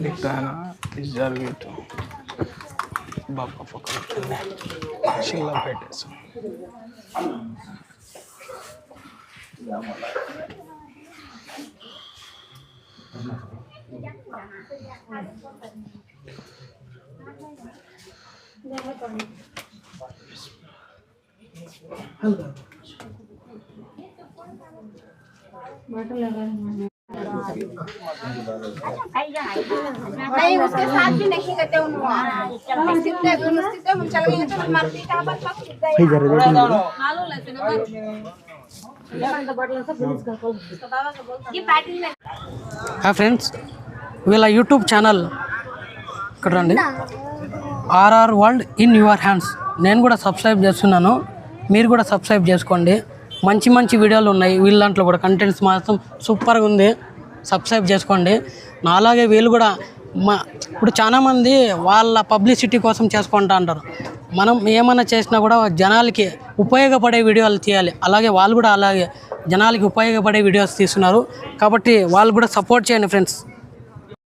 दिखता है ना इस जरूरी तो बाबा पकड़ शिला पेटे सो नहीं उसके साथ भी नहीं कहते चल गए तो मरती का बात హాయ్ ఫ్రెండ్స్, వీళ్ళ యూట్యూబ్ ఛానల్ ఇక్కడ రండి, RR world in your hands. నేను కూడా సబ్స్క్రైబ్ చేస్తున్నాను, మీరు కూడా సబ్స్క్రైబ్ చేసుకోండి. మంచి మంచి వీడియోలు ఉన్నాయి వీళ్ళ దాంట్లో కూడా, కంటెంట్స్ మాత్రం సూపర్గా ఉంది. సబ్స్క్రైబ్ చేసుకోండి. నాలాగే వీళ్ళు కూడా ఇప్పుడు చాలామంది వాళ్ళ పబ్లిసిటీ కోసం చేసుకుంటా అంటారు. మనం ఏమైనా చేసినా కూడా జనాలకి ఉపయోగపడే వీడియోలు తీయాలి. అలాగే వాళ్ళు కూడా అలాగే జనాలకి ఉపయోగపడే వీడియోస్ తీస్తున్నారు. కాబట్టి వాళ్ళు కూడా సపోర్ట్ చేయండి ఫ్రెండ్స్.